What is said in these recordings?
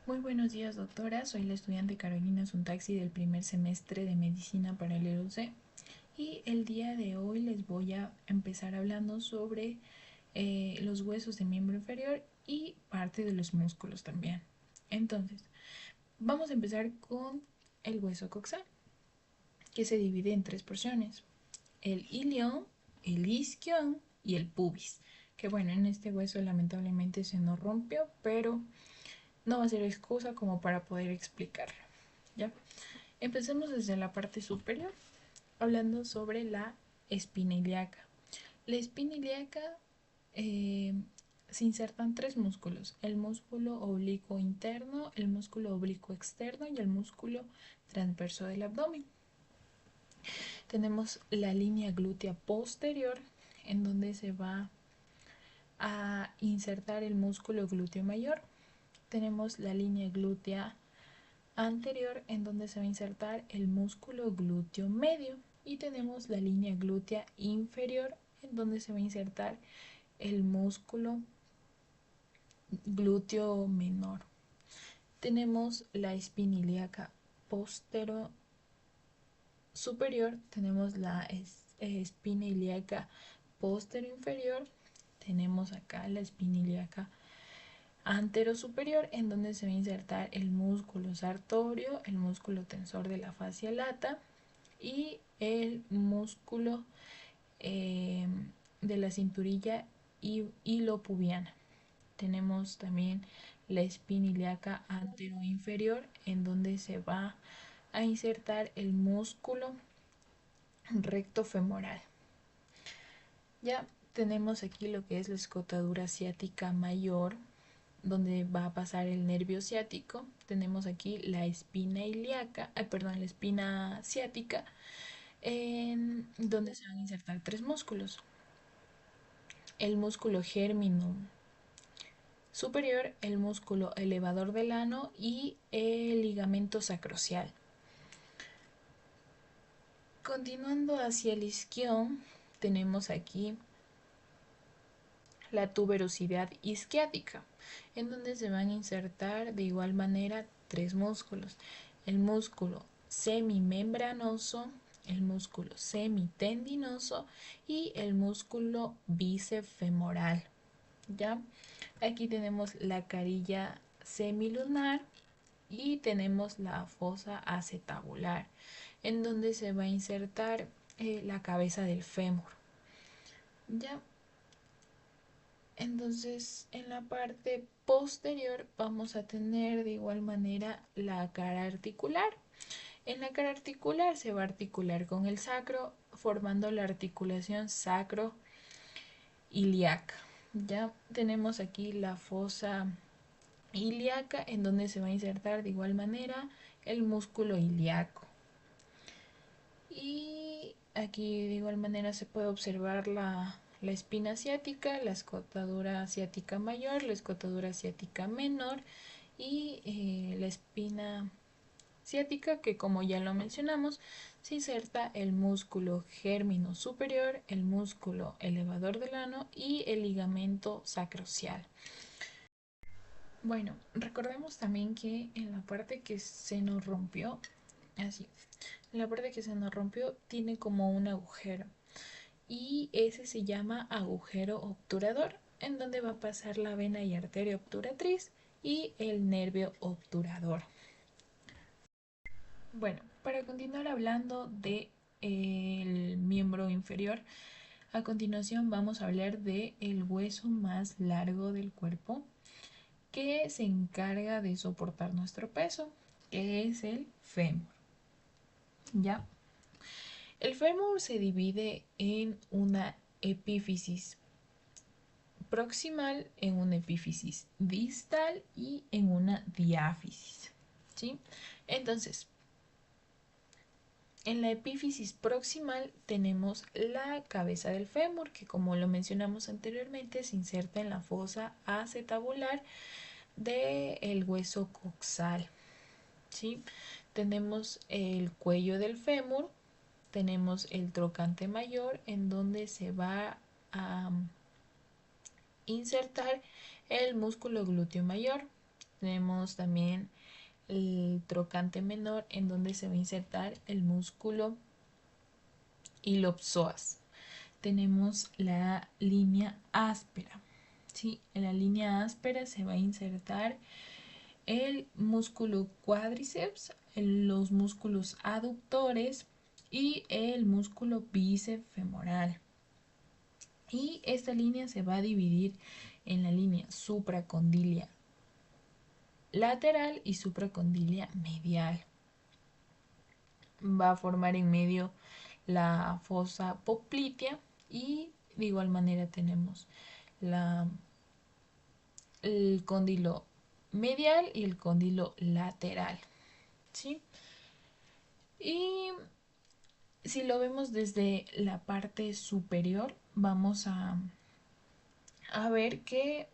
Muy buenos días, doctora. Soy la estudiante Carolina Suntaxi del primer semestre de Medicina para el EUC y el día de hoy les voy a empezar hablando sobre los huesos de miembro inferior y parte de los músculos también. Entonces, vamos a empezar con el hueso coxal, que se divide en tres porciones: el ilion, el isquion y el pubis. Que bueno, en este hueso lamentablemente se nos rompió, pero no va a ser excusa como para poder explicarlo. ¿Ya? Empecemos desde la parte superior, hablando sobre la espina ilíaca. La espina ilíaca eh, se insertan tres músculos: el músculo oblicuo interno, el músculo oblicuo externo y el músculo transverso del abdomen. Tenemos la línea glútea posterior, en donde se va a insertar el músculo glúteo mayor. Tenemos la línea glútea anterior, en donde se va a insertar el músculo glúteo medio, y tenemos la línea glútea inferior, en donde se va a insertar el músculo glúteo menor. Tenemos la espina ilíaca postero superior, tenemos la espina ilíaca postero inferior, tenemos acá la espina ilíaca antero superior, en donde se va a insertar el músculo sartorio, el músculo tensor de la fascia lata y el músculo eh, de la cinturilla hilopubiana. Tenemos también la espina ilíaca anteroinferior, en donde se va a insertar el músculo recto femoral. Ya tenemos aquí lo que es la escotadura ciática mayor, donde va a pasar el nervio ciático. Tenemos aquí la espina ilíaca, la espina ciática, en donde se van a insertar tres músculos: el músculo gérmino superior, el músculo elevador del ano y el ligamento sacrocial. Continuando hacia el isquion, tenemos aquí la tuberosidad isquiática, en donde se van a insertar de igual manera tres músculos: el músculo semimembranoso, el músculo semitendinoso y el músculo bíceps femoral. ¿Ya? Aquí tenemos la carilla semilunar y tenemos la fosa acetabular, en donde se va a insertar la cabeza del fémur. ¿Ya? Entonces, en la parte posterior vamos a tener de igual manera la cara articular. En la cara articular se va a articular con el sacro, formando la articulación sacro-ilíaca. Ya tenemos aquí la fosa ilíaca, en donde se va a insertar de igual manera el músculo ilíaco. Y aquí de igual manera se puede observar la espina ciática, la escotadura ciática mayor, la escotadura ciática menor y la espina ciática, que como ya lo mencionamos, se inserta el músculo gérmino superior, el músculo elevador del ano y el ligamento sacrocial. Bueno, recordemos también que en la parte que se nos rompió, así, en la parte que se nos rompió tiene como un agujero, y ese se llama agujero obturador, en donde va a pasar la vena y arteria obturatriz y el nervio obturador. Bueno, para continuar hablando de el miembro inferior, a continuación vamos a hablar de el hueso más largo del cuerpo, que se encarga de soportar nuestro peso, que es el fémur. ¿Ya? El fémur se divide en una epífisis proximal, en una epífisis distal y en una diáfisis. ¿Sí? Entonces, en la epífisis proximal tenemos la cabeza del fémur, que como lo mencionamos anteriormente, se inserta en la fosa acetabular del hueso coxal. ¿Sí? Tenemos el cuello del fémur, tenemos el trocante mayor, en donde se va a insertar el músculo glúteo mayor. Tenemos también el trocante menor, en donde se va a insertar el músculo ilopsoas. Tenemos la línea áspera. ¿Sí? En la línea áspera se va a insertar el músculo cuádriceps, los músculos aductores y el músculo bíceps femoral. Y esta línea se va a dividir en la línea supracondilia lateral y supracondilia medial. Va a formar en medio la fosa poplitea y de igual manera tenemos el cóndilo medial y el cóndilo lateral, ¿sí? Y si lo vemos desde la parte superior, vamos a ver que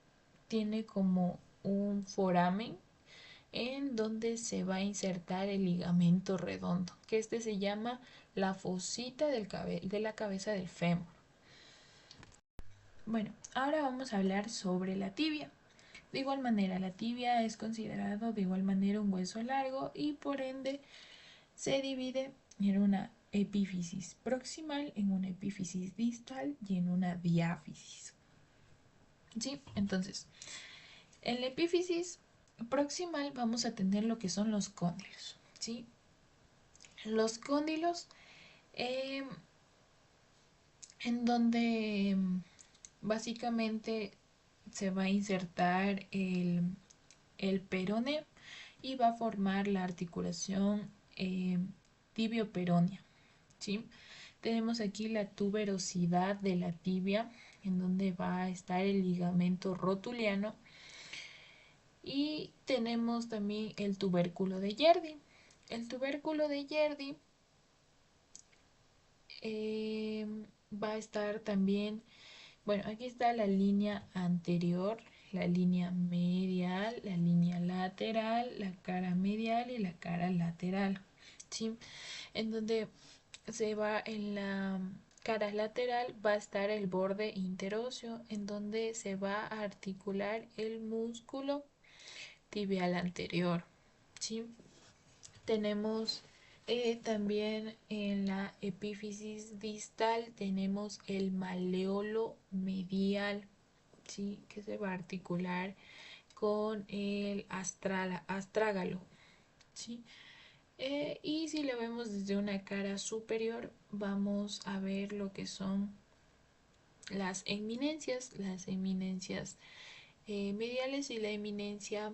tiene como un foramen en donde se va a insertar el ligamento redondo, que este se llama la fosita de la cabeza del fémur. Bueno, ahora vamos a hablar sobre la tibia. De igual manera, la tibia es considerado de igual manera un hueso largo y por ende se divide en una epífisis proximal, en una epífisis distal y en una diáfisis. ¿Sí? Entonces, en la epífisis proximal vamos a tener lo que son los cóndilos. ¿Sí? Los cóndilos eh, en donde básicamente se va a insertar el peroné y va a formar la articulación tibio-peronea. ¿Sí? Tenemos aquí la tuberosidad de la tibia, en donde va a estar el ligamento rotuliano. Y tenemos también el tubérculo de Yerdi. El tubérculo de Yerdi eh, va a estar también, bueno, aquí está la línea anterior, la línea medial, la línea lateral, la cara medial y la cara lateral, ¿sí? En donde se va en la cara lateral va a estar el borde interóseo, en donde se va a articular el músculo tibial anterior, ¿sí? Tenemos también en la epífisis distal tenemos el maleolo medial, ¿sí? Que se va a articular con el astrágalo, ¿sí? Y si lo vemos desde una cara superior, vamos a ver lo que son las eminencias mediales y la eminencia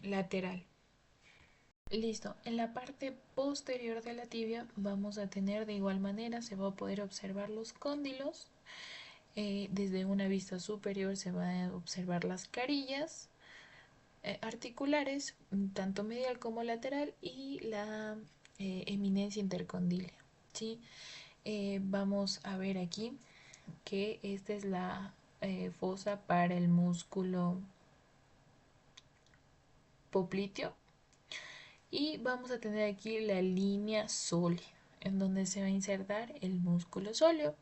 lateral. Listo, en la parte posterior de la tibia vamos a tener de igual manera, se va a poder observar los cóndilos. Desde una vista superior se van a observar las carillas articulares, tanto medial como lateral, y la eminencia intercondilia. ¿Sí? Vamos a ver aquí que esta es la fosa para el músculo popliteo y vamos a tener aquí la línea sólea en donde se va a insertar el músculo sóleo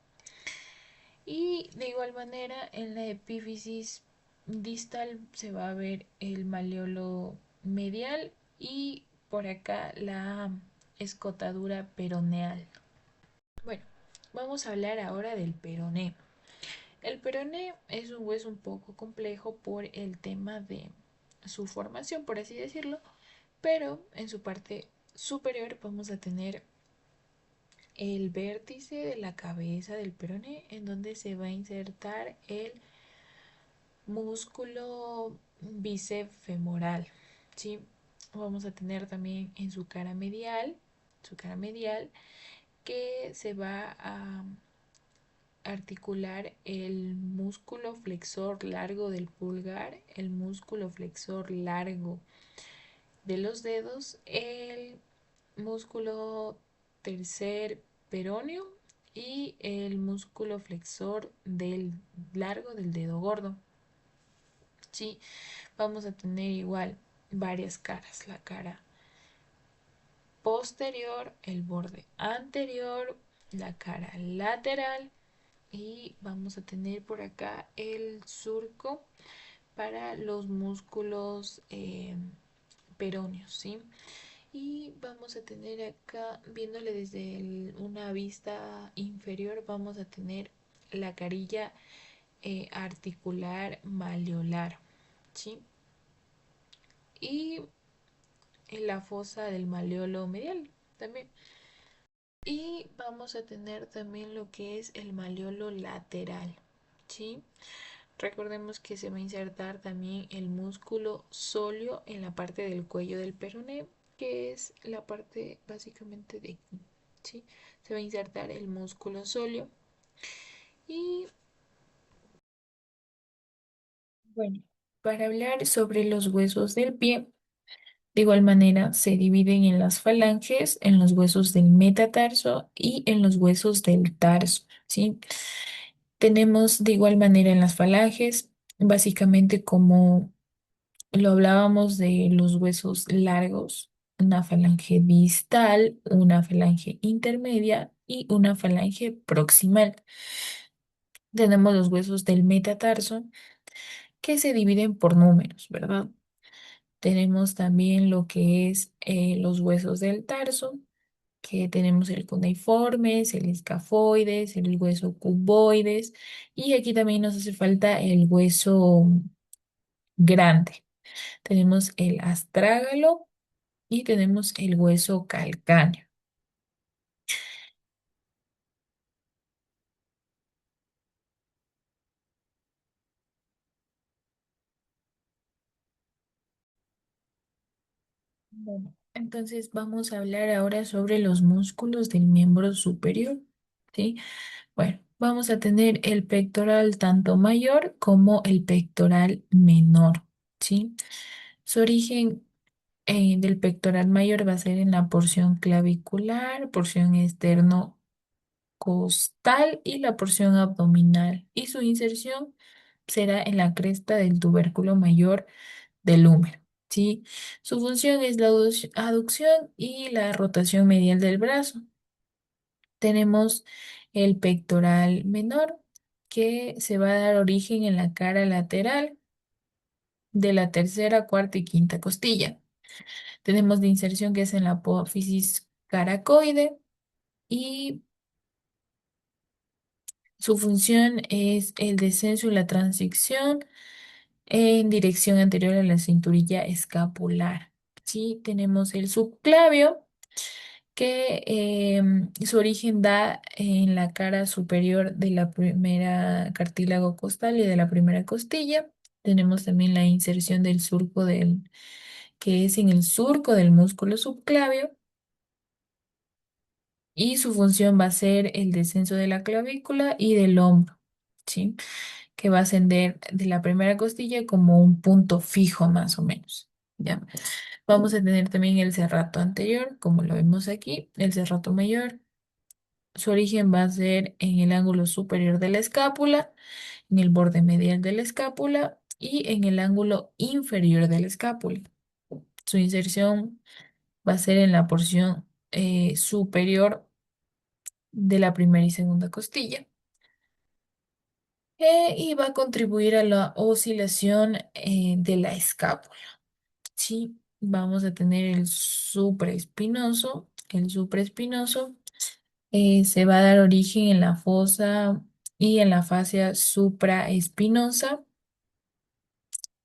y de igual manera en la epífisis distal se va a ver el maleolo medial y por acá la escotadura peroneal. Bueno, vamos a hablar ahora del peroné. El peroné es un hueso un poco complejo por el tema de su formación, por así decirlo, pero en su parte superior vamos a tener el vértice de la cabeza del peroné en donde se va a insertar el músculo bíceps femoral, ¿sí? Vamos a tener también en su cara medial que se va a articular el músculo flexor largo del pulgar, el músculo flexor largo de los dedos, el músculo tercer peroneo y el músculo flexor del largo del dedo gordo. Sí, vamos a tener igual varias caras, la cara posterior, el borde anterior, la cara lateral y vamos a tener por acá el surco para los músculos peroneos, ¿sí? Y vamos a tener acá, viéndole desde una vista inferior, vamos a tener la carilla articular malleolar, ¿sí? Y en la fosa del malleolo medial también. Y vamos a tener también lo que es el malleolo lateral, ¿sí? Recordemos que se va a insertar también el músculo sóleo en la parte del cuello del peroné, que es la parte básicamente de aquí, ¿sí? Se va a insertar el músculo sóleo y bueno, para hablar sobre los huesos del pie, de igual manera se dividen en las falanges, en los huesos del metatarso y en los huesos del tarso, ¿sí? Tenemos de igual manera en las falanges, básicamente como lo hablábamos de los huesos largos, una falange distal, una falange intermedia y una falange proximal. Tenemos los huesos del metatarso que se dividen por números, ¿verdad? Tenemos también lo que es los huesos del tarso, que tenemos el cuneiformes, el escafoides, el hueso cuboides y aquí también nos hace falta el hueso grande. Tenemos el astrágalo y tenemos el hueso calcáneo. Bueno, entonces vamos a hablar ahora sobre los músculos del miembro superior, ¿sí? Bueno, vamos a tener el pectoral tanto mayor como el pectoral menor, ¿sí? Su origen del pectoral mayor va a ser en la porción clavicular, porción externo costal y la porción abdominal. Y su inserción será en la cresta del tubérculo mayor del húmero. ¿Sí? Su función es la aducción y la rotación medial del brazo. Tenemos el pectoral menor que se va a dar origen en la cara lateral de la tercera, cuarta y quinta costilla. Tenemos de inserción que es en la apófisis caracoide y su función es el descenso y la transición en dirección anterior a la cinturilla escapular. Sí, tenemos el subclavio que su origen da en la cara superior de la primera cartílago costal y de la primera costilla. Tenemos también la inserción del surco que es en el surco del músculo subclavio y su función va a ser el descenso de la clavícula y del hombro, ¿sí? Que va a ascender de la primera costilla como un punto fijo más o menos, ¿ya? Vamos a tener también el serrato anterior, como lo vemos aquí, el serrato mayor. Su origen va a ser en el ángulo superior de la escápula, en el borde medial de la escápula y en el ángulo inferior de la escápula. Su inserción va a ser en la porción superior de la primera y segunda costilla. Y va a contribuir a la oscilación de la escápula. Sí, vamos a tener el supraespinoso. El supraespinoso se va a dar origen en la fosa y en la fascia supraespinosa.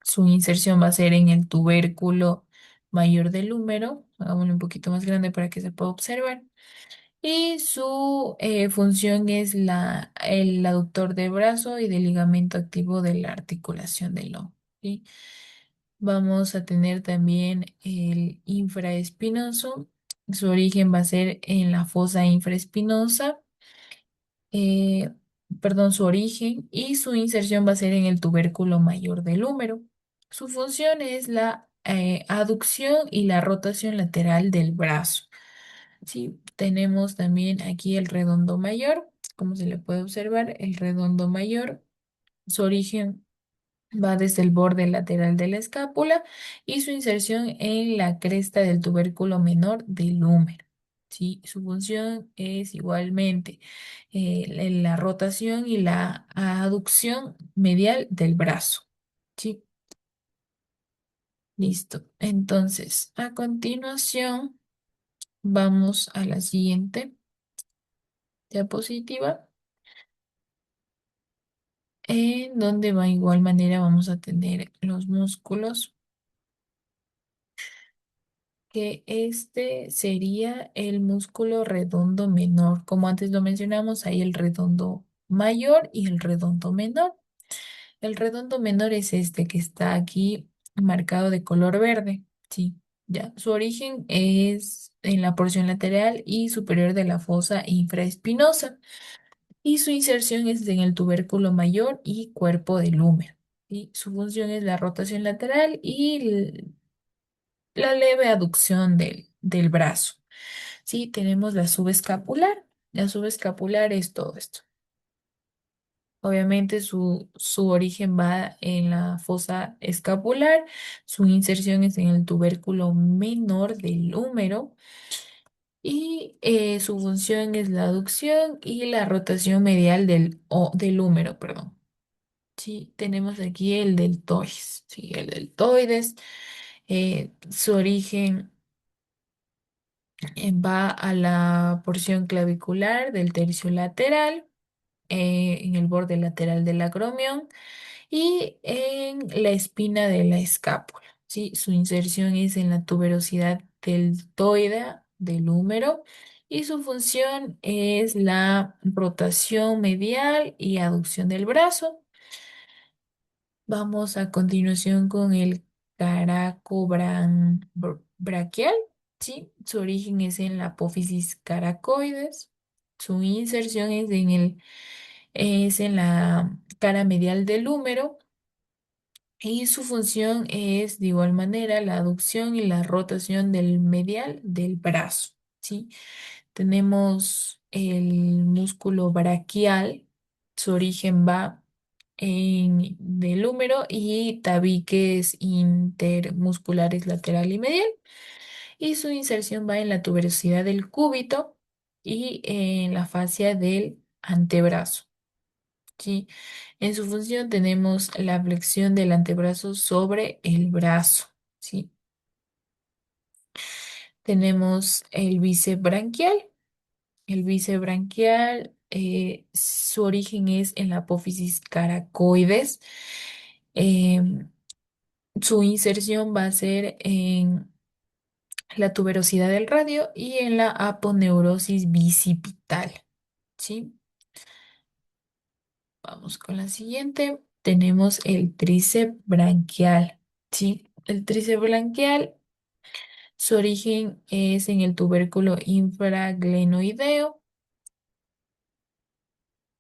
Su inserción va a ser en el tubérculo mayor del húmero. Hagámoslo un poquito más grande para que se pueda observar. Y su función es el aductor del brazo y del ligamento activo de la articulación del lomo. ¿Sí? Vamos a tener también el infraespinoso. Su origen va a ser en la fosa infraespinosa, eh, perdón, su origen y su inserción va a ser en el tubérculo mayor del húmero. Su función es la aducción y la rotación lateral del brazo. Sí, tenemos también aquí el redondo mayor, como se le puede observar, el redondo mayor, su origen va desde el borde lateral de la escápula y su inserción en la cresta del tubérculo menor del húmero. Sí, su función es igualmente la rotación y la aducción medial del brazo. Sí. Listo. Entonces, a continuación, vamos a la siguiente diapositiva, en donde va igual manera vamos a tener los músculos, que este sería el músculo redondo menor. Como antes lo mencionamos, hay el redondo mayor y el redondo menor. El redondo menor es este que está aquí marcado de color verde. Sí, ya. Su origen es en la porción lateral y superior de la fosa infraespinosa y su inserción es en el tubérculo mayor y cuerpo del húmero. Y su función es la rotación lateral y la leve aducción del brazo. Sí, tenemos la subescapular. La subescapular es todo esto. Obviamente su origen va en la fosa escapular, su inserción es en el tubérculo menor del húmero y su función es la aducción y la rotación medial del húmero, perdón. Sí, tenemos aquí el deltoides, sí, el deltoides, su origen va a la porción clavicular del tercio lateral, en el borde lateral del acromión y en la espina de la escápula. ¿Sí? Su inserción es en la tuberosidad deltoidea del húmero y su función es la rotación medial y aducción del brazo. Vamos a continuación con el braquial. ¿Sí? Su origen es en la apófisis caracoides. Su inserción es en la cara medial del húmero y su función es de igual manera la aducción y la rotación del medial del brazo, ¿sí? Tenemos el músculo braquial, su origen va del húmero y tabiques intermusculares lateral y medial y su inserción va en la tuberosidad del cúbito y en la fascia del antebrazo. ¿Sí? En su función tenemos la flexión del antebrazo sobre el brazo, ¿sí? Tenemos el bíceps branquial. El bíceps branquial, su origen es en la apófisis caracoides. Em, Su inserción va a ser en la tuberosidad del radio y en la aponeurosis bicipital, ¿sí? Vamos con la siguiente. Tenemos el tríceps branquial. Sí, el tríceps branquial, su origen es en el tubérculo infraglenoideo,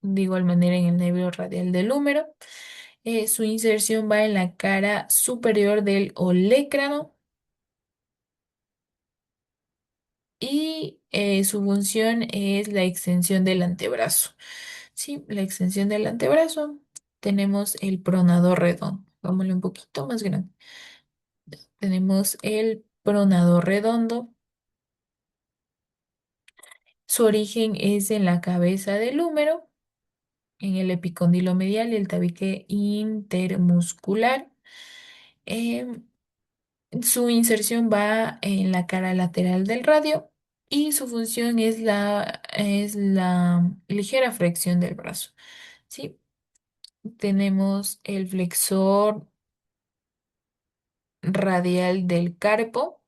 de igual manera en el nervio radial del húmero. Su inserción va en la cara superior del olecrano y su función es la extensión del antebrazo. Sí, la extensión del antebrazo. Tenemos el pronador redondo. Vámonos un poquito más grande. Tenemos el pronador redondo. Su origen es en la cabeza del húmero, en el epicóndilo medial y el tabique intermuscular. Em, Su inserción va en la cara lateral del radio y su función es la ligera flexión del brazo. ¿Sí? Tenemos el flexor radial del carpo,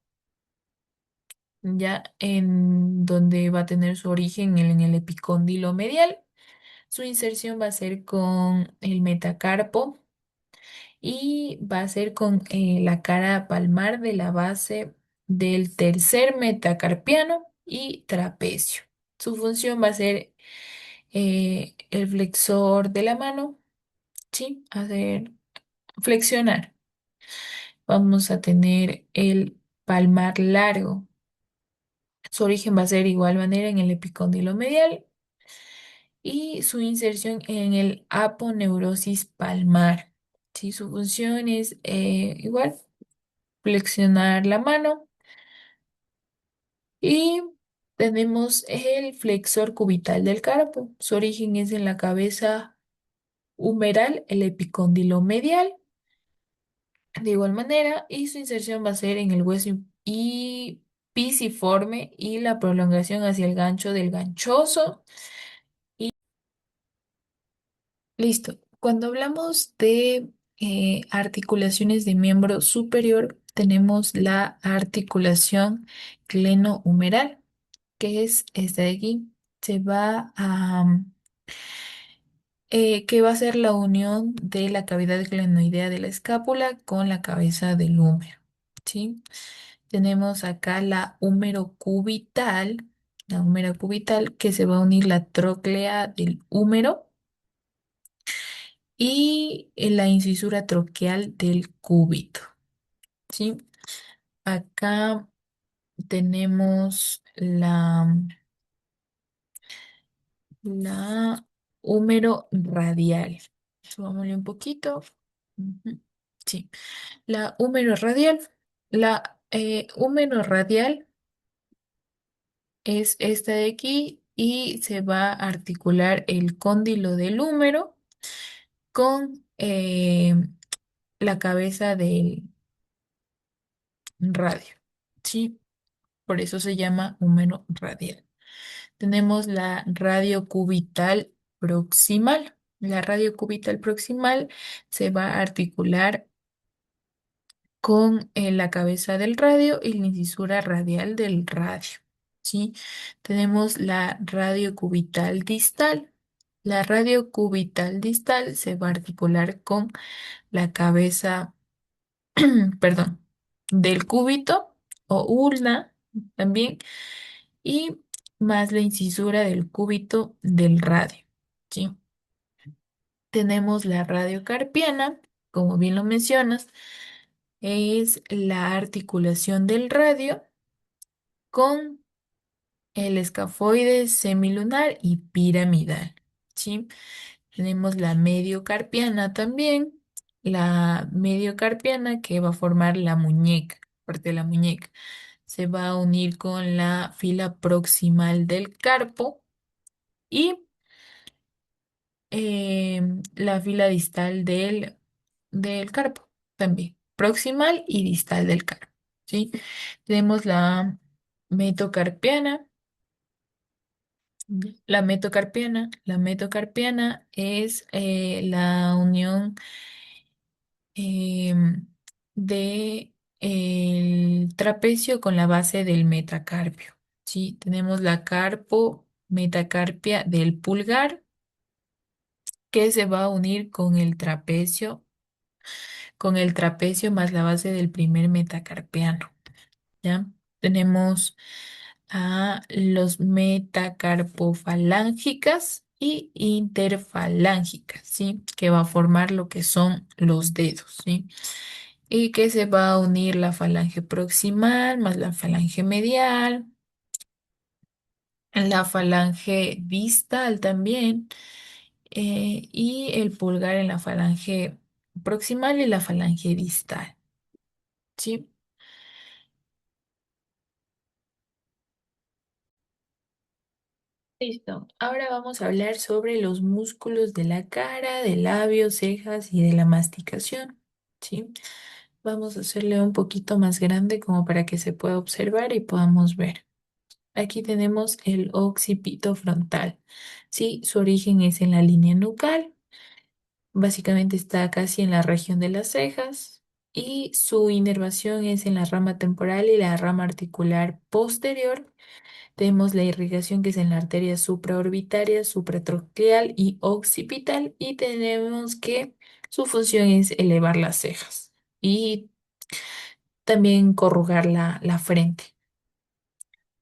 ya en donde va a tener su origen en el epicóndilo medial. Su inserción va a ser con el metacarpo y va a ser con la cara palmar de la base del tercer metacarpiano y trapecio. Su función va a ser el flexor de la mano, ¿sí? Hacer flexionar. Vamos a tener el palmar largo. Su origen va a ser de igual manera en el epicóndilo medial y su inserción en el aponeurosis palmar. Sí, su función es igual, flexionar la mano y tenemos el flexor cubital del carpo. Su origen es en la cabeza humeral, el epicóndilo medial de igual manera, y su inserción va a ser en el hueso y pisiforme y la prolongación hacia el gancho del ganchoso. Y listo. Cuando hablamos de articulaciones de miembro superior, tenemos la articulación glenohumeral, que es esta de aquí. Se va a que va a ser la unión de la cavidad glenoidea de la escápula con la cabeza del húmero, ¿sí? Tenemos acá la húmero cubital que se va a unir la tróclea del húmero y la incisura troqueal del cúbito, ¿sí? Acá tenemos la húmero radial. Subámosle un poquito. Ujú. Sí. La húmero radial. La húmero radial es esta de aquí y se va a articular el cóndilo del húmero con la cabeza del radio. Sí, por eso se llama húmero radial. Tenemos la radio cubital proximal. La radio cubital proximal se va a articular con la cabeza del radio y la incisura radial del radio, ¿sí? Tenemos la radio cubital distal. La radio cubital distal se va a articular con la cabeza, perdón, del cúbito o ulna también y más la incisura del cúbito del radio, ¿sí? Tenemos la radio carpiana, como bien lo mencionas, es la articulación del radio con el escafoide semilunar y piramidal, ¿sí? Tenemos la mediocarpiana también, la mediocarpiana que va a formar la muñeca, parte de la muñeca. Se va a unir con la fila proximal del carpo y la fila distal del carpo también, proximal y distal del carpo, ¿sí? Tenemos la metocarpiana. La metocarpiana es la unión em, de el trapecio con la base del metacarpio, ¿sí? Tenemos la carpo metacarpia del pulgar que se va a unir con el trapecio más la base del primer metacarpiano, ¿ya? Tenemos a los metacarpofalángicas y interfalángicas, ¿sí? Que va a formar lo que son los dedos, ¿sí? Y que se va a unir la falange proximal más la falange medial, la falange distal también, y el pulgar en la falange proximal y la falange distal, ¿sí? Listo. Ahora vamos a hablar sobre los músculos de la cara, de labios, cejas y de la masticación, ¿sí? Vamos a hacerle un poquito más grande como para que se pueda observar y podamos ver. Aquí tenemos el occipito frontal, ¿sí? Su origen es en la línea nucal, básicamente está casi en la región de las cejas y su inervación es en la rama temporal y la rama articular posterior. Tenemos la irrigación que es en la arteria supraorbitaria, supratroqueal y occipital y tenemos que su función es elevar las cejas y también corrugar la frente.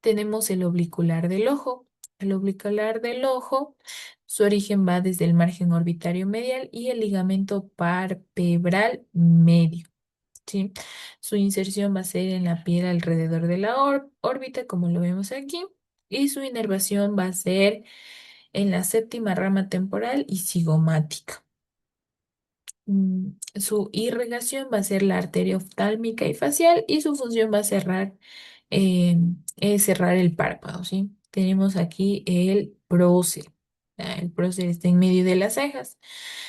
Tenemos el oblicular del ojo. El oblicular del ojo, su origen va desde el margen orbitario medial y el ligamento palpebral medio, ¿sí? Su inserción va a ser en la piel alrededor de la órbita, como lo vemos aquí, y su inervación va a ser en la séptima rama temporal y cigomática. Su irrigación va a ser la arteria oftálmica y facial y su función va a es cerrar el párpado, ¿sí? Tenemos aquí el prócer. El prócer está en medio de las cejas.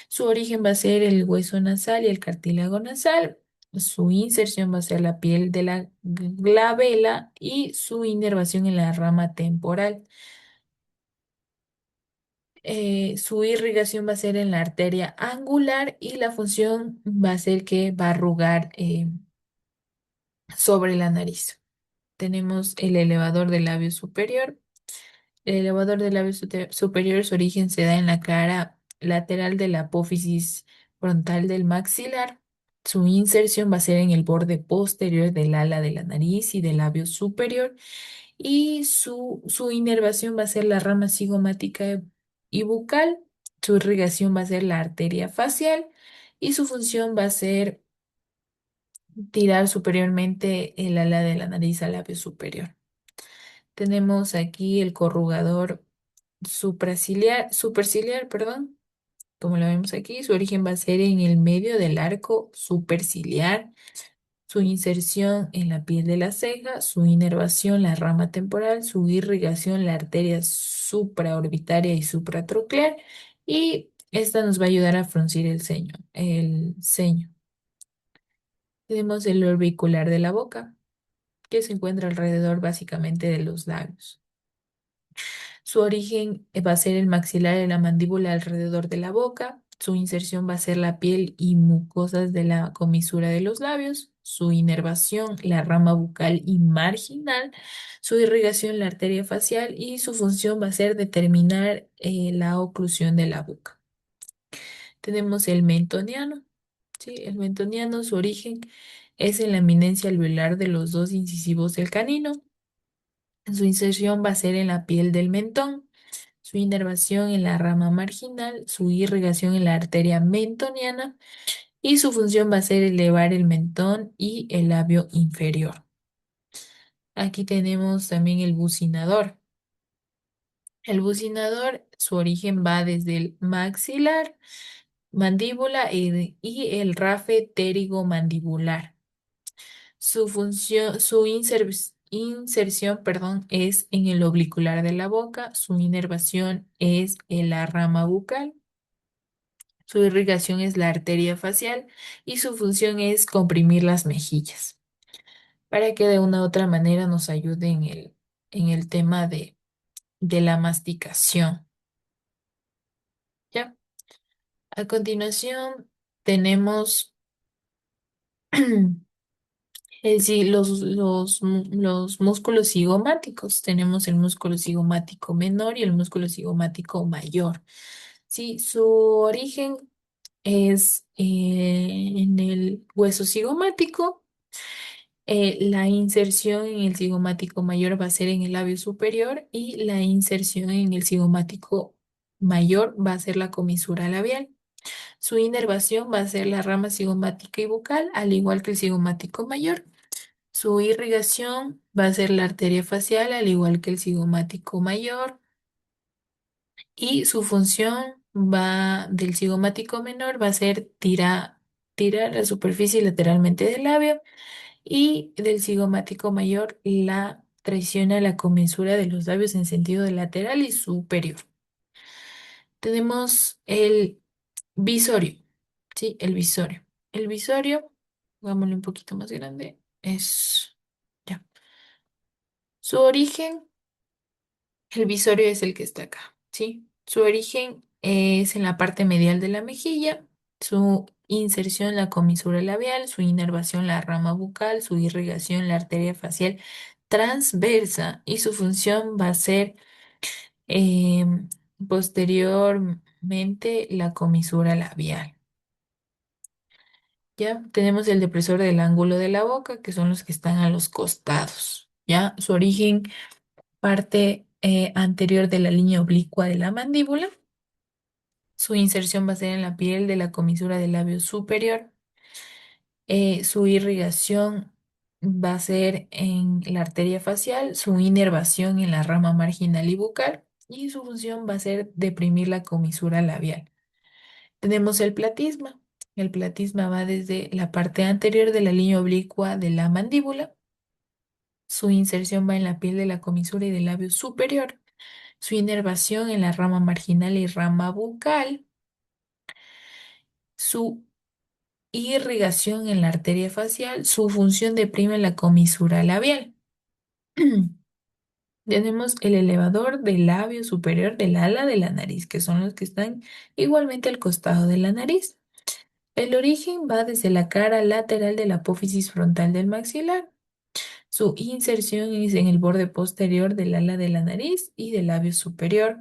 Su origen va a ser el hueso nasal y el cartílago nasal Su inserción va a ser la piel de la glabela y su inervación en la rama temporal. Su irrigación va a ser en la arteria angular y la función va a ser que va a arrugar sobre la nariz. Tenemos el elevador del labio superior. El elevador del labio superior, su origen se da en la cara lateral de la apófisis frontal del maxilar. Su inserción va a ser en el borde posterior del ala de la nariz y del labio superior. Y su inervación va a ser la rama cigomática y bucal. Su irrigación va a ser la arteria facial. Y su función va a ser tirar superiormente el ala de la nariz al labio superior. Tenemos aquí el corrugador superciliar, perdón, como lo vemos aquí, su origen va a ser en el medio del arco superciliar, su inserción en la piel de la ceja, su inervación la rama temporal, su irrigación la arteria supraorbitaria y supratroclear, y esta nos va a ayudar a fruncir el ceño, el ceño. Tenemos el orbicular de la boca, que se encuentra alrededor básicamente de los labios. Su origen va a ser el maxilar de la mandíbula alrededor de la boca. Su inserción va a ser la piel y mucosas de la comisura de los labios. Su inervación, la rama bucal y marginal. Su irrigación, la arteria facial. Y su función va a ser determinar la oclusión de la boca. Tenemos el mentoniano. Sí, el mentoniano, su origen es en la eminencia alveolar de los dos incisivos del canino. Su inserción va a ser en la piel del mentón, su inervación en la rama marginal, su irrigación en la arteria mentoniana y su función va a ser elevar el mentón y el labio inferior. Aquí tenemos también el bucinador. El bucinador, su origen va desde el maxilar, mandíbula y el rafe pterigomandibular. Su función, inserción, perdón, es en el oblicular de la boca, su inervación es en la rama bucal, su irrigación es la arteria facial y su función es comprimir las mejillas para que de una u otra manera nos ayude en el tema de la masticación. ¿Ya? A continuación tenemos los músculos cigomáticos. Tenemos el músculo cigomático menor y el músculo cigomático mayor. Sí, su origen es en el hueso cigomático. La inserción en el cigomático mayor va a ser en el labio superior y la inserción en el cigomático mayor va a ser la comisura labial. Su inervación va a ser la rama cigomática y bucal, al igual que el cigomático mayor. Su irrigación va a ser la arteria facial, al igual que el cigomático mayor, y su función va del cigomático menor va a ser tirar la superficie lateralmente del labio y del cigomático mayor la traiciona la comensura de los labios en sentido de lateral y superior. Tenemos el visorio, ¿sí? El visorio. El visorio, hagámoslo un poquito más grande, es ya. Su origen, el visorio es el que está acá, ¿sí? Su origen es en la parte medial de la mejilla, su inserción la comisura labial, su inervación la rama bucal, su irrigación la arteria facial transversa y su función va a ser em, posteriormente la comisura labial. Ya tenemos el depresor del ángulo de la boca, que son los que están a los costados. Ya su origen parte anterior de la línea oblicua de la mandíbula. Su inserción va a ser en la piel de la comisura del labio superior. Su irrigación va a ser en la arteria facial, su inervación en la rama marginal y bucal, y su función va a ser deprimir la comisura labial. Tenemos el platisma. El platisma va desde la parte anterior de la línea oblicua de la mandíbula. Su inserción va en la piel de la comisura y del labio superior. Su inervación en la rama marginal y rama bucal. Su irrigación en la arteria facial. Su función deprime la comisura labial. Tenemos el elevador del labio superior del ala de la nariz, que son los que están igualmente al costado de la nariz. El origen va desde la cara lateral de la apófisis frontal del maxilar. Su inserción es en el borde posterior del ala de la nariz y del labio superior.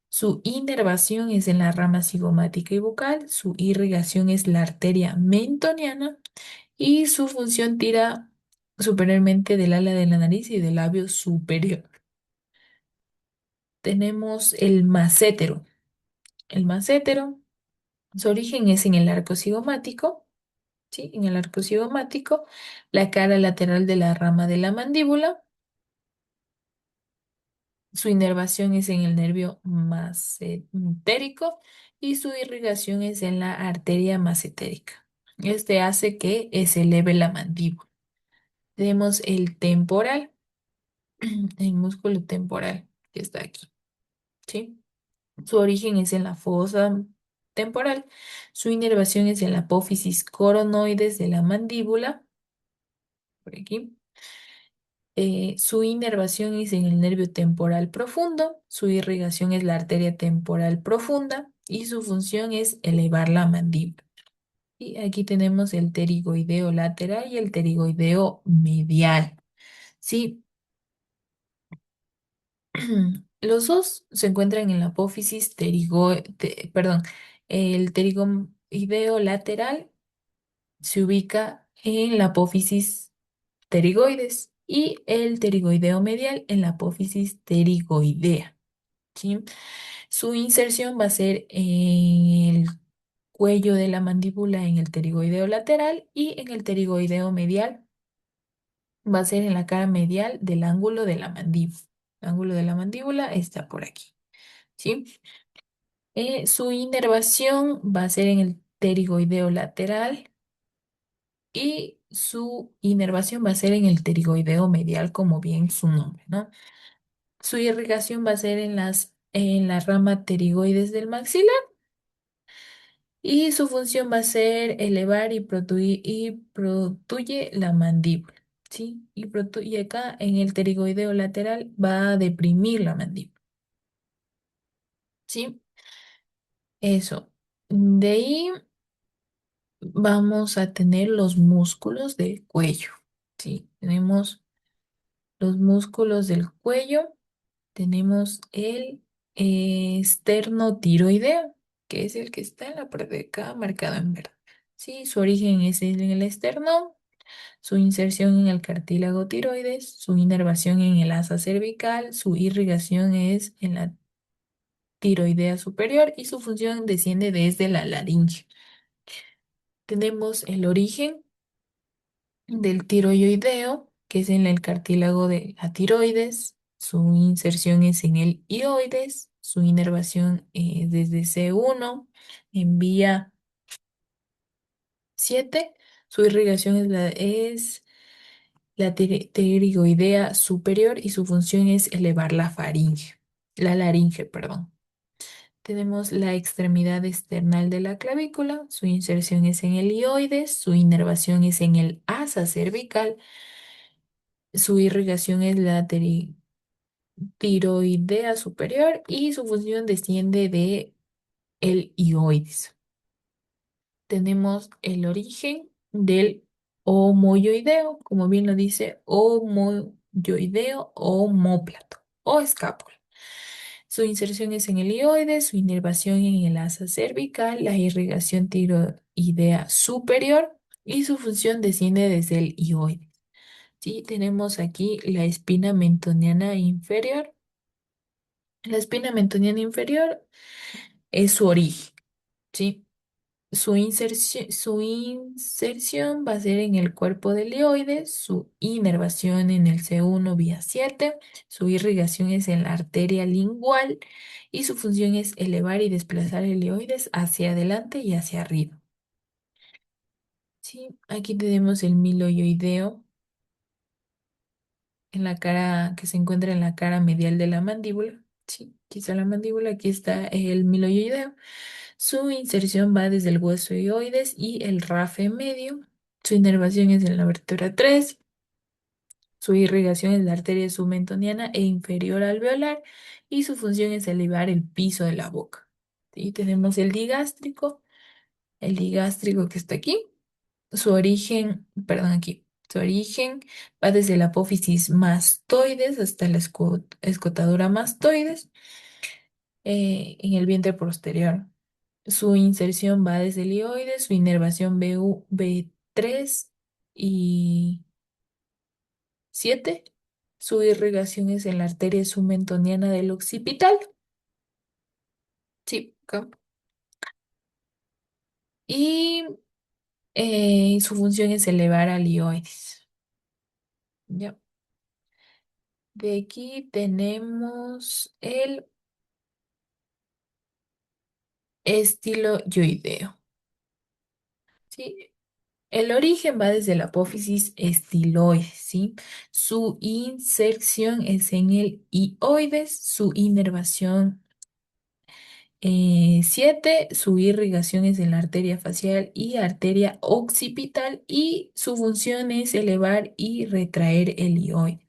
Su inervación es en la rama cigomática y bucal. Su irrigación es la arteria mentoniana y su función tira superiormente del ala de la nariz y del labio superior. Tenemos el masétero. El masétero, su origen es en el arco cigomático, ¿sí? En el arco cigomático, la cara lateral de la rama de la mandíbula. Su inervación es en el nervio masentérico y su irrigación es en la arteria masentérica. Este hace que se eleve la mandíbula. Tenemos el temporal, el músculo temporal que está aquí, ¿sí? Su origen es en la fosa temporal. Su inervación es en la apófisis coronoides de la mandíbula, por aquí. Su inervación es en el nervio temporal profundo. Su irrigación es la arteria temporal profunda y su función es elevar la mandíbula. Y aquí tenemos el pterigoideo lateral y el pterigoideo medial. Sí, los dos se encuentran en la apófisis perdón, el pterigoideo lateral se ubica en la apófisis pterigoides y el pterigoideo medial en la apófisis pterigoidea, ¿sí? Su inserción va a ser en el cuello de la mandíbula en el pterigoideo lateral y en el pterigoideo medial va a ser en la cara medial del ángulo de la mandíbula. El ángulo de la mandíbula está por aquí, ¿sí? Su inervación va a ser en el pterigoideo lateral y su inervación va a ser en el pterigoideo medial, como bien su nombre, ¿no? Su irrigación va a ser en la rama pterigoides del maxilar y su función va a ser elevar y protuye la mandíbula, ¿sí? Y acá en el pterigoideo lateral va a deprimir la mandíbula, ¿sí? Eso. De ahí vamos a tener los músculos del cuello, ¿sí? Tenemos los músculos del cuello, tenemos el esternotiroideo, que es el que está en la parte de acá, marcado en verde. Sí, su origen es en el esternón, su inserción en el cartílago tiroides, su inervación en el asa cervical, su irrigación es en la tiroidea superior y su función desciende desde la laringe. Tenemos el origen del tiroideo, que es en el cartílago de la tiroides. Su inserción es en el hioides. Su inervación desde C1 en vía 7. Su irrigación la pterigoidea superior y su función es elevar la laringe, perdón. Tenemos la extremidad external de la clavícula, su inserción es en el hioides, su inervación es en el asa cervical. Su irrigación es la tiroidea superior y su función desciende de el hioides. Tenemos el origen del homoyoideo, como bien lo dice, homoyoideo o omóplato o escápula. Su inserción es en el hioides, su inervación en el asa cervical, la irrigación tiroidea superior y su función desciende desde el hioides. Sí, tenemos aquí la espina mentoniana inferior. La espina mentoniana inferior es su origen, ¿sí? Su inserción va a ser en el cuerpo del hioides, su inervación en el C1 vía 7, su irrigación es en la arteria lingual y su función es elevar y desplazar el hioides hacia adelante y hacia arriba. Sí, aquí tenemos el miloioideo en la cara que se encuentra en la cara medial de la mandíbula. Sí, aquí está la mandíbula, aquí está el miloioideo. Su inserción va desde el hueso hioides y el rafe medio. Su inervación es en la vértebra 3. Su irrigación es la arteria submentoniana e inferior alveolar y su función es elevar el piso de la boca. Y tenemos el digástrico que está aquí. Su origen, perdón, aquí. Su origen va desde la apófisis mastoides hasta la escotadura mastoides en el vientre posterior. Su inserción va desde el hioides, su inervación B3 y 7. Su irrigación es en la arteria submentoniana del occipital. Sí, acá. Y su función es elevar al hioides. Ya. De aquí tenemos el estilo yoideo. ¿Sí? El origen va desde la apófisis estiloides, ¿sí? Su inserción es en el hioides, su inervación 7, su irrigación es en la arteria facial y arteria occipital y su función es elevar y retraer el hioides.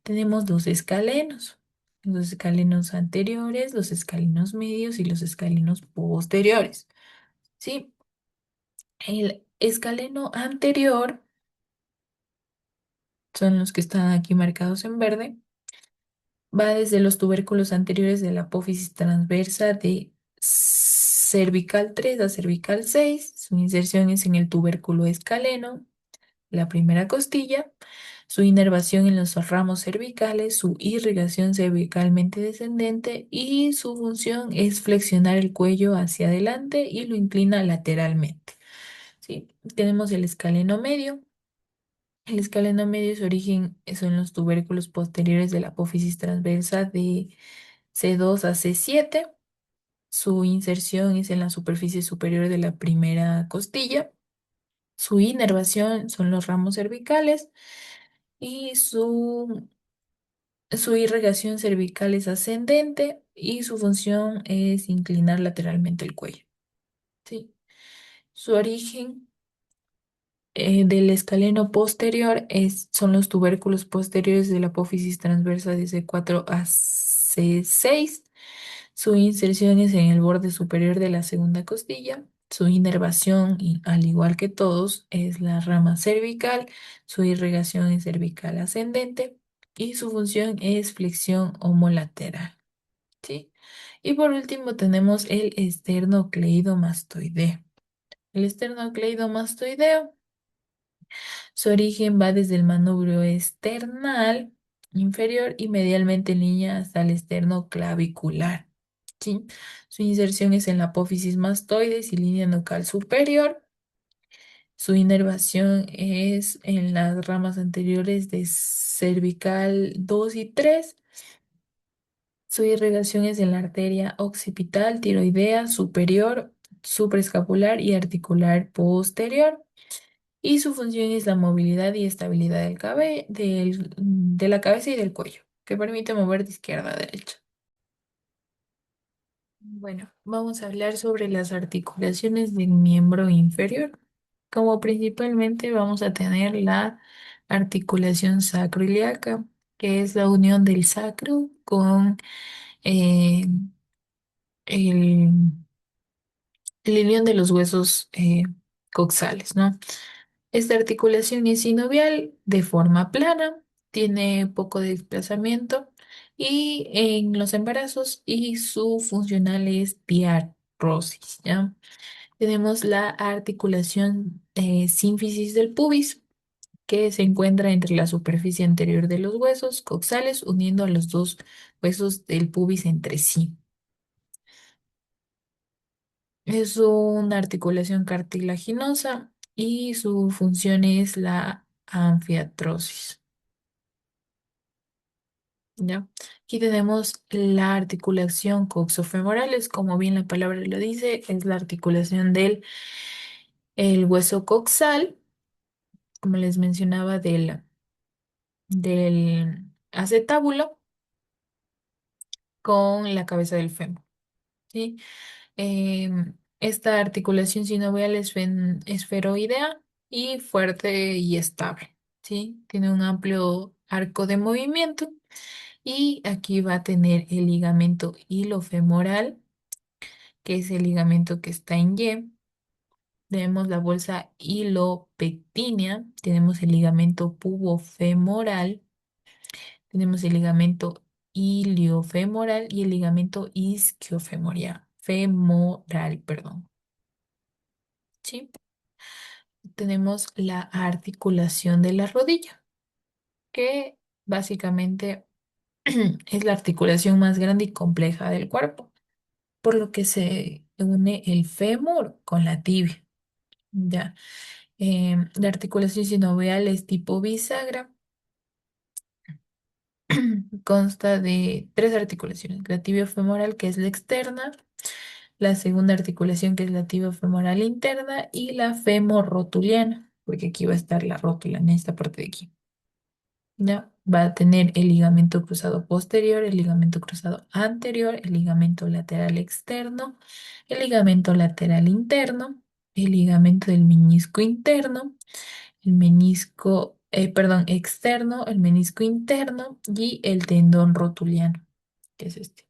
Tenemos dos escalenos, los escalenos anteriores, los escalenos medios y los escalenos posteriores, ¿sí? El escaleno anterior son los que están aquí marcados en verde. Va desde los tubérculos anteriores de la apófisis transversa de cervical 3 a cervical 6. Su inserción es en el tubérculo escaleno, la primera costilla. Su inervación en los ramos cervicales, su irrigación cervicalmente descendente y su función es flexionar el cuello hacia adelante y lo inclina lateralmente. ¿Sí? Tenemos el escaleno medio. El escaleno medio, su origen son los tubérculos posteriores de la apófisis transversa de C2 a C7. Su inserción es en la superficie superior de la primera costilla. Su inervación son los ramos cervicales y su irrigación cervical es ascendente y su función es inclinar lateralmente el cuello. ¿Sí? Su origen del escaleno posterior son los tubérculos posteriores de la apófisis transversa de C4 a C6. Su inserción es en el borde superior de la segunda costilla. Su inervación, al igual que todos, es la rama cervical. Su irrigación es cervical ascendente y su función es flexión homolateral. ¿Sí? Y por último tenemos el esternocleidomastoideo. El esternocleidomastoideo, su origen va desde el manubrio esternal inferior y medialmente en línea hasta el esterno clavicular. ¿Sí? Su inserción es en la apófisis mastoides y línea nucal superior. Su inervación es en las ramas anteriores de cervical 2 y 3. Su irrigación es en la arteria occipital, tiroidea, superior, supraescapular y articular posterior. Y su función es la movilidad y estabilidad de la cabeza y del cuello, que permite mover de izquierda a derecha. Bueno, vamos a hablar sobre las articulaciones del miembro inferior. Como principalmente vamos a tener la articulación sacroiliaca, que es la unión del sacro con eh, el, el ilion de los huesos coxales, ¿no? Esta articulación es sinovial de forma plana, tiene poco desplazamiento y en los embarazos y su funcional es diartrosis, ¿ya? Tenemos la articulación sínfisis del pubis, que se encuentra entre la superficie anterior de los huesos coxales, uniendo a los dos huesos del pubis entre sí. Es una articulación cartilaginosa y su función es la anfiartrosis. ¿Ya? Aquí tenemos la articulación coxofemoral, como bien la palabra lo dice, es la articulación del el hueso coxal, como les mencionaba, del acetábulo con la cabeza del fémur. ¿Sí? Esta articulación sinovial es esferoidea y fuerte y estable, ¿sí? Tiene un amplio arco de movimiento y aquí va a tener el ligamento ilofemoral, que es el ligamento que está en Y. Tenemos la bolsa ilopectínea, tenemos el ligamento pubofemoral, tenemos el ligamento iliofemoral y el ligamento isquiofemoral, femoral, perdón. ¿Sí? Tenemos la articulación de la rodilla, que básicamente es la articulación más grande y compleja del cuerpo, por lo que se une el fémur con la tibia. Ya. La articulación sinovial es tipo bisagra. Consta de tres articulaciones: la tibiofemoral, que es la externa, la segunda articulación, que es la tibiofemoral interna, y la femorrotuliana, porque aquí va a estar la rótula en esta parte de aquí. ¿Ya? Va a tener el ligamento cruzado posterior, el ligamento cruzado anterior, el ligamento lateral externo, el ligamento lateral interno, el ligamento del menisco interno, el menisco, perdón, externo, el menisco interno y el tendón rotuliano, que es este.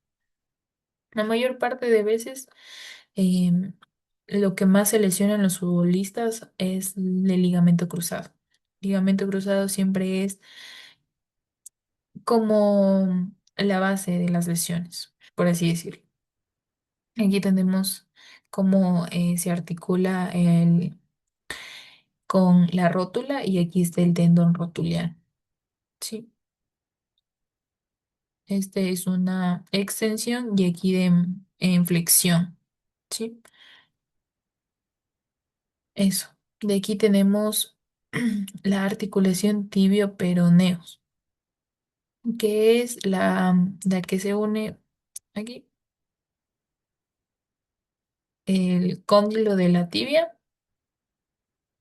La mayor parte de veces, em, lo que más se lesiona en los futbolistas es el ligamento cruzado. Ligamento cruzado siempre es como la base de las lesiones, por así decirlo. Aquí tenemos cómo se articula con la rótula y aquí está el tendón rotuliano. Sí, este es una extensión y aquí en flexión. Sí, eso. De aquí tenemos la articulación tibio-peroneus, que es la que se une aquí, el cóndilo de la tibia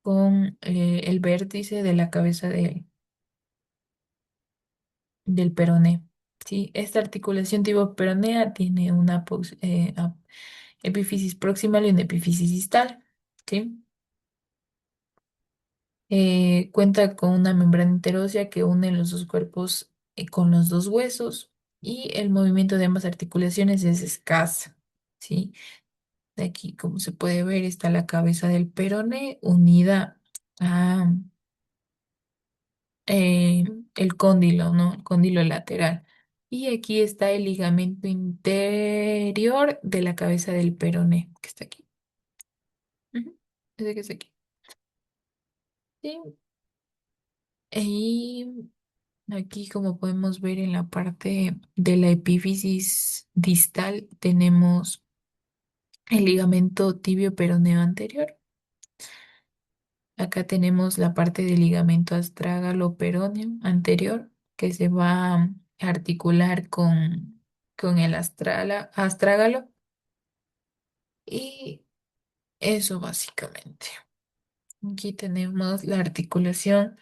con el vértice de la cabeza del peroné. ¿Sí? Esta articulación tibial-peronea tiene una epífisis proximal y una epífisis distal. ¿Sí? Cuenta con una membrana interósea que une los dos cuerpos con los dos huesos y el movimiento de ambas articulaciones es escaso. ¿Sí? De aquí, como se puede ver, está la cabeza del peroné unida a eh, el cóndilo, ¿no? El cóndilo lateral. Y aquí está el ligamento interior de la cabeza del peroné, que está aquí. Ujú, ese que está aquí. Sí. Y aquí, como podemos ver en la parte de la epífisis distal, tenemos el ligamento tibio peroneo anterior. Acá tenemos la parte del ligamento astrágalo peroneo anterior que se va a articular con el astrágalo y eso básicamente. Aquí tenemos la articulación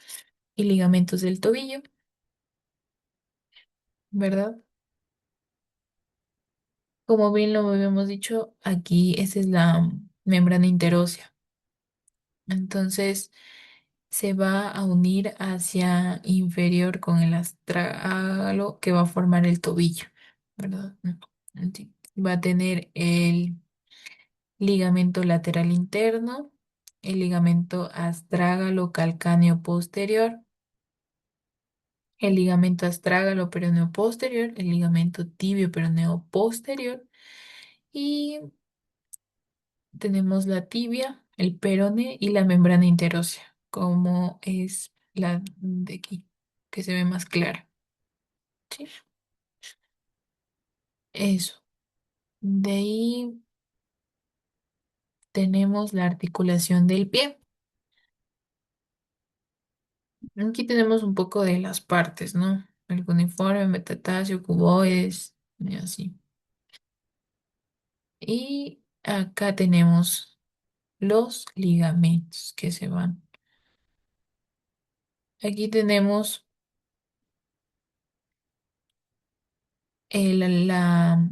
y ligamentos del tobillo, ¿verdad? Como bien lo habíamos dicho, aquí esa es la membrana interósea. Entonces se va a unir hacia inferior con el astrágalo que va a formar el tobillo, ¿verdad? Sí. Va a tener el ligamento lateral interno, el ligamento astrágalo calcáneo posterior, el ligamento astrágalo peroneo posterior, el ligamento tibio peroneo posterior y tenemos la tibia, el perone y la membrana interósea, como es la de aquí, que se ve más clara. ¿Sí? Eso. De ahí tenemos la articulación del pie. Aquí tenemos un poco de las partes, ¿no? El cuneiforme, metatarso, cuboides, y así. Y acá tenemos los ligamentos que se van. Aquí tenemos la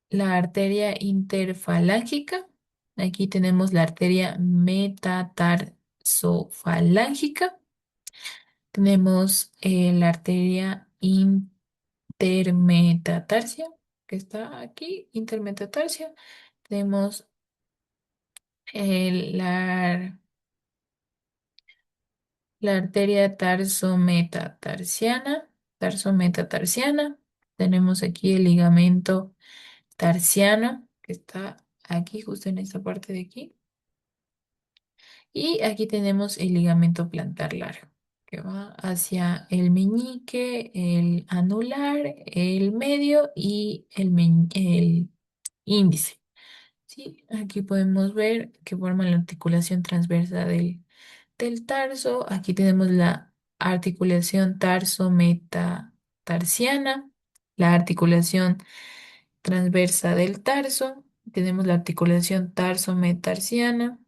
la arteria interfalángica. Aquí tenemos la arteria metatarsofalángica. Tenemos la arteria intermetatarsia, que está aquí, intermetatarsia. Tenemos la, la arteria tarsometatarsiana. Tenemos aquí el ligamento tarsiano, que está aquí, justo en esta parte de aquí. Y aquí tenemos el ligamento plantar largo, que va hacia el meñique, el anular, el medio y el índice. Sí, aquí podemos ver que forman la articulación transversa del tarso. Aquí tenemos la articulación tarso-metatarsiana, la articulación transversa del tarso. Tenemos la articulación tarso-metatarsiana.